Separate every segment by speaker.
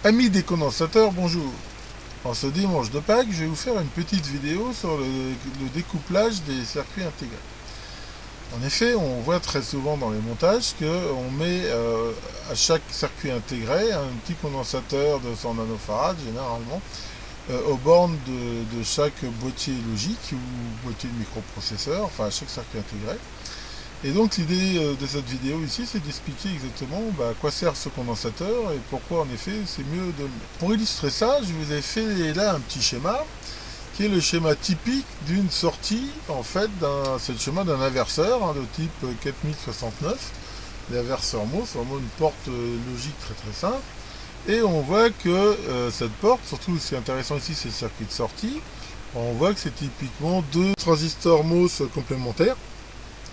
Speaker 1: Amis des condensateurs, bonjour. En ce dimanche de Pâques, je vais vous faire une petite vidéo sur le découplage des circuits intégrés. En effet, on voit très souvent dans les montages qu'on met à chaque circuit intégré un petit condensateur de 100 nanofarad généralement aux bornes de chaque boîtier logique ou boîtier de microprocesseur, enfin à chaque circuit intégré. Et donc l'idée de cette vidéo ici, c'est d'expliquer exactement à quoi sert ce condensateur et pourquoi en effet c'est mieux de le mettre. Pour illustrer ça, je vous ai fait là un petit schéma qui est le schéma typique d'une sortie, en fait, c'est le schéma d'un inverseur de type 4069. L'inverseur MOS, c'est vraiment une porte logique très très simple. Et on voit que cette porte, surtout ce qui est intéressant ici, c'est le circuit de sortie. On voit que c'est typiquement deux transistors MOS complémentaires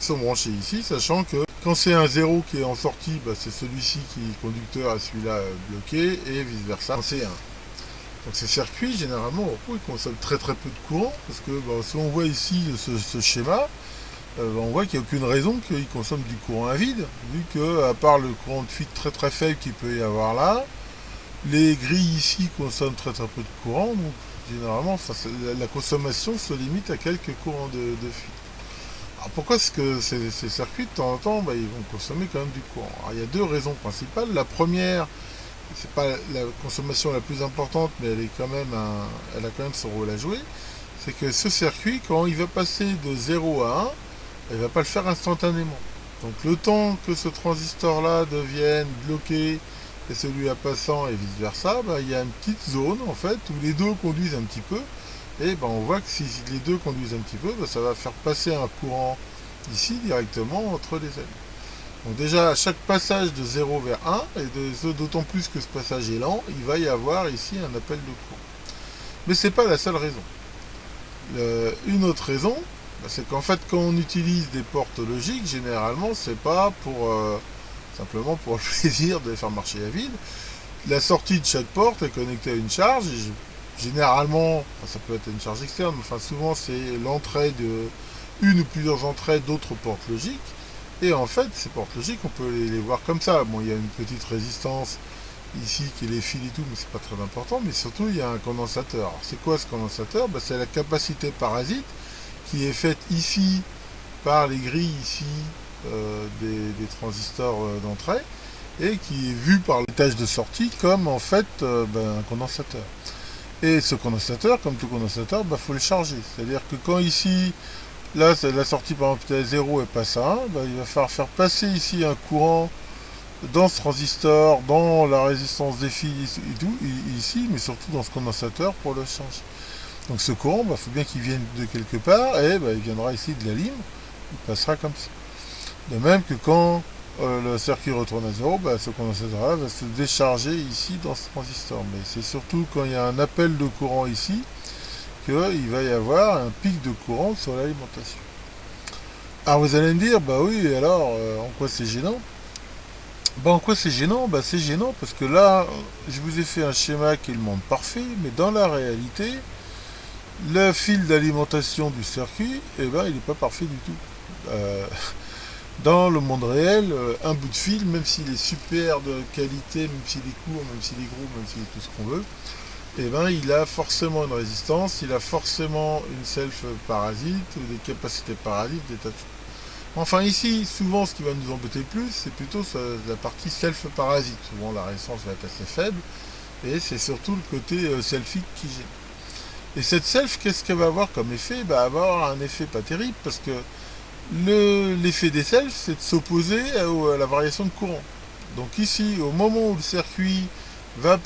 Speaker 1: sont branchés ici, sachant que quand c'est un 0 qui est en sortie, c'est celui-ci qui est conducteur et celui-là bloqué, et vice versa quand c'est 1. Donc ces circuits, généralement, ils consomment très très peu de courant, parce que si on voit ici ce schéma, on voit qu'il n'y a aucune raison qu'ils consomment du courant à vide, vu que, à part le courant de fuite très très faible qu'il peut y avoir là, les grilles ici consomment très très peu de courant, donc généralement la consommation se limite à quelques courants de fuite. Alors pourquoi est-ce que ces circuits, de temps en temps, ils vont consommer quand même du courant? Alors, il y a deux raisons principales. La première, c'est pas la consommation la plus importante, mais elle a quand même son rôle à jouer. C'est que ce circuit, quand il va passer de 0 à 1, il ne va pas le faire instantanément. Donc le temps que ce transistor-là devienne bloqué et celui-là passant et vice-versa, il y a une petite zone en fait où les deux conduisent un petit peu. Et on voit que si les deux conduisent un petit peu, ça va faire passer un courant ici directement entre les ailes. Donc déjà, à chaque passage de 0 vers 1, et d'autant plus que ce passage est lent, il va y avoir ici un appel de courant. Mais ce n'est pas la seule raison. Une autre raison, c'est qu'en fait, quand on utilise des portes logiques, généralement, c'est pas pour simplement pour le plaisir de les faire marcher à vide. La sortie de chaque porte est connectée à une charge, généralement, ça peut être une charge externe, mais souvent c'est l'entrée de une ou plusieurs entrées d'autres portes logiques. Et en fait, ces portes logiques, on peut les voir comme ça. Bon, il y a une petite résistance ici qui est les fils et tout, mais c'est pas très important. Mais surtout, il y a un condensateur. Alors, c'est quoi ce condensateur? C'est la capacité parasite qui est faite ici par les grilles ici des transistors d'entrée et qui est vue par l'étage de sortie comme en fait un condensateur. Et ce condensateur, comme tout condensateur, faut le charger. C'est-à-dire que quand ici, là, la sortie par exemple à 0 et passe à 1, il va falloir faire passer ici un courant dans ce transistor, dans la résistance des fils et tout, ici, mais surtout dans ce condensateur pour le changer. Donc ce courant, faut bien qu'il vienne de quelque part, et il viendra ici de la lime, il passera comme ça. De même que quand le circuit retourne à 0, ce condensateur-là va se décharger ici dans ce transistor. Mais c'est surtout quand il y a un appel de courant ici qu'il va y avoir un pic de courant sur l'alimentation. Alors vous allez me dire, oui, alors en quoi c'est gênant? En quoi c'est gênant? C'est gênant parce que là, je vous ai fait un schéma qui est le monde parfait, mais dans la réalité, le fil d'alimentation du circuit, il n'est pas parfait du tout. Dans le monde réel, un bout de fil, même s'il est super de qualité, même s'il est court, même s'il est gros, même s'il est tout ce qu'on veut, il a forcément une résistance, il a forcément une self-parasite, des capacités parasites, des tas de choses. Enfin ici, souvent ce qui va nous embêter le plus, c'est plutôt la partie self-parasite. Souvent la résistance va être assez faible, et c'est surtout le côté selfique qui gêne. Et cette self, qu'est-ce qu'elle va avoir comme effet? Elle va avoir un effet pas terrible, parce que l'effet des selfs, c'est de s'opposer à la variation de courant. Donc ici, au moment où le circuit va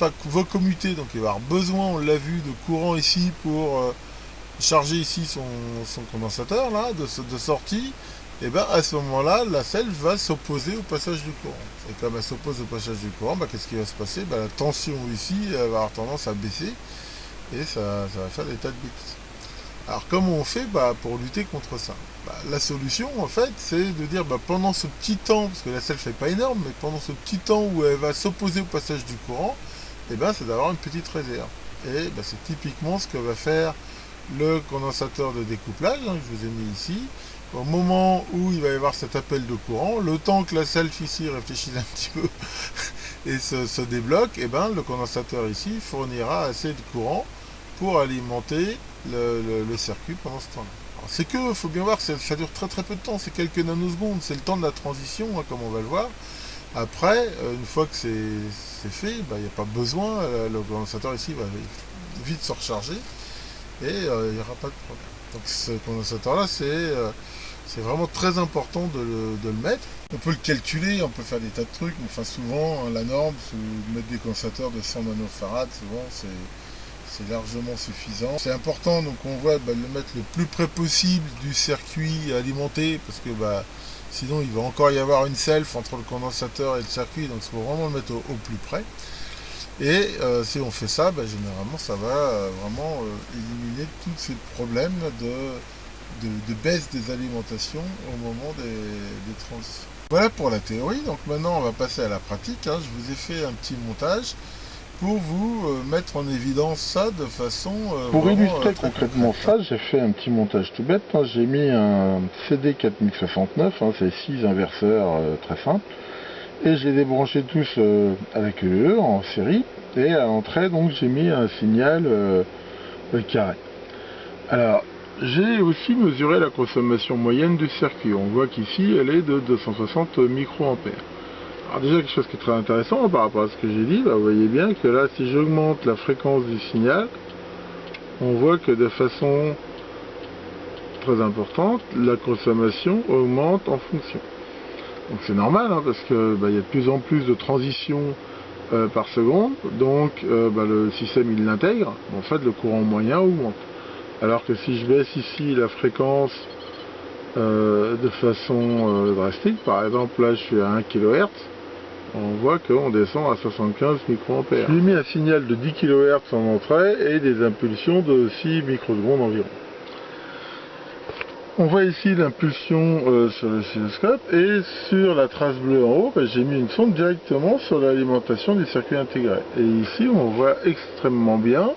Speaker 1: commuter, donc il va avoir besoin, on l'a vu, de courant ici pour charger ici son condensateur là, de sortie, et à ce moment-là, la self va s'opposer au passage du courant. Et comme elle s'oppose au passage du courant, qu'est-ce qui va se passer? La tension ici va avoir tendance à baisser, et ça va faire des tas de bêtises. Alors comment on fait pour lutter contre ça? La solution en fait c'est de dire pendant ce petit temps, parce que la self n'est pas énorme, mais pendant ce petit temps où elle va s'opposer au passage du courant, c'est d'avoir une petite réserve. Et c'est typiquement ce que va faire le condensateur de découplage, que je vous ai mis ici. Au moment où il va y avoir cet appel de courant, le temps que la self ici réfléchisse un petit peu et se débloque, et ben, le condensateur ici fournira assez de courant pour alimenter le circuit pendant ce temps-là. C'est que, il faut bien voir que ça dure très très peu de temps, c'est quelques nanosecondes, c'est le temps de la transition, hein, comme on va le voir. Après, une fois que c'est fait, il n'y a pas besoin, le condensateur ici va vite se recharger et il n'y aura pas de problème. Donc ce condensateur-là, c'est vraiment très important de le mettre. On peut le calculer, on peut faire des tas de trucs, mais enfin souvent, hein, la norme, c'est de mettre des condensateurs de 100 nanofarads, souvent c'est largement suffisant. C'est important, donc on voit de le mettre le plus près possible du circuit alimenté, parce que sinon il va encore y avoir une self entre le condensateur et le circuit, donc il faut vraiment le mettre au plus près. Et si on fait ça, généralement ça va vraiment éliminer tous ces problèmes de baisse des alimentations au moment des transitions. Voilà pour la théorie, donc maintenant on va passer à la pratique, hein. Je vous ai fait un petit montage pour vous mettre en évidence ça de façon
Speaker 2: pour illustrer
Speaker 1: concrètement
Speaker 2: ça, j'ai fait un petit montage tout bête, hein. J'ai mis un CD 4069, hein, c'est 6 inverseurs très simples, et je les ai branchés tous avec le en série, et à l'entrée donc j'ai mis un signal carré. Alors j'ai aussi mesuré la consommation moyenne du circuit. On voit qu'ici elle est de 260 microampères. Alors déjà quelque chose qui est très intéressant par rapport à ce que j'ai dit, vous voyez bien que là si j'augmente la fréquence du signal, on voit que de façon très importante, la consommation augmente en fonction. Donc c'est normal, hein, parce que y a de plus en plus de transitions par seconde, donc le système il l'intègre, en fait le courant moyen augmente. Alors que si je baisse ici la fréquence de façon drastique, par exemple là je suis à 1 kHz, on voit qu'on descend à 75 microampères. Je lui ai mis un signal de 10 kHz en entrée et des impulsions de 6 microsecondes environ. On voit ici l'impulsion sur le oscilloscope, et sur la trace bleue en haut, j'ai mis une sonde directement sur l'alimentation du circuit intégré. Et ici on voit extrêmement bien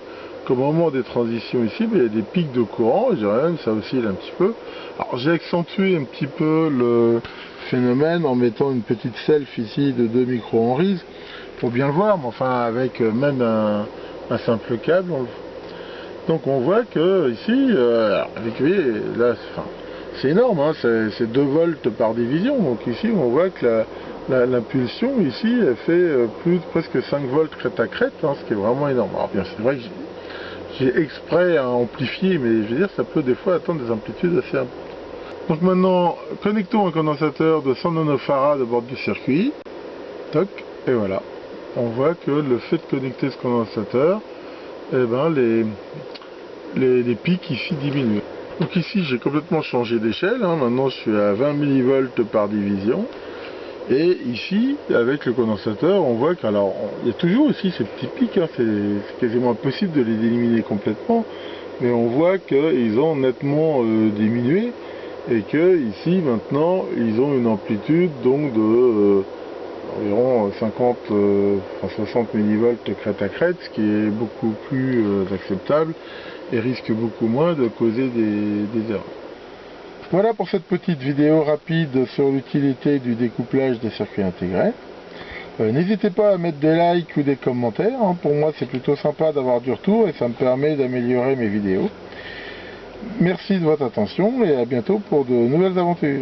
Speaker 2: qu'au moment des transitions ici, il y a des pics de courant, je dirais même ça oscille un petit peu. Alors j'ai accentué un petit peu le phénomène en mettant une petite self ici de 2 microhenries, pour bien le voir, mais enfin avec même un simple câble, donc on voit que ici, vous voyez, là, c'est énorme, hein, c'est 2 volts par division, donc ici on voit que l'impulsion ici elle fait presque 5 volts crête à crête, hein, ce qui est vraiment énorme. Alors bien c'est vrai que j'ai exprès amplifié, mais je veux dire ça peut des fois atteindre des amplitudes assez importantes. Donc maintenant, connectons un condensateur de 100 nanofarads au bord du circuit, toc, et voilà. On voit que le fait de connecter ce condensateur, les pics ici diminuent. Donc ici j'ai complètement changé d'échelle, hein. Maintenant je suis à 20 millivolts par division, et ici avec le condensateur on voit qu'il y a toujours aussi ces petits pics, hein. C'est quasiment impossible de les éliminer complètement, mais on voit qu'ils ont nettement diminué, et que ici maintenant ils ont une amplitude donc de environ 60 millivolts crête à crête, ce qui est beaucoup plus acceptable et risque beaucoup moins de causer des erreurs. Voilà pour cette petite vidéo rapide sur l'utilité du découplage des circuits intégrés. N'hésitez pas à mettre des likes ou des commentaires, hein. Pour moi c'est plutôt sympa d'avoir du retour et ça me permet d'améliorer mes vidéos. Merci de votre attention et à bientôt pour de nouvelles aventures.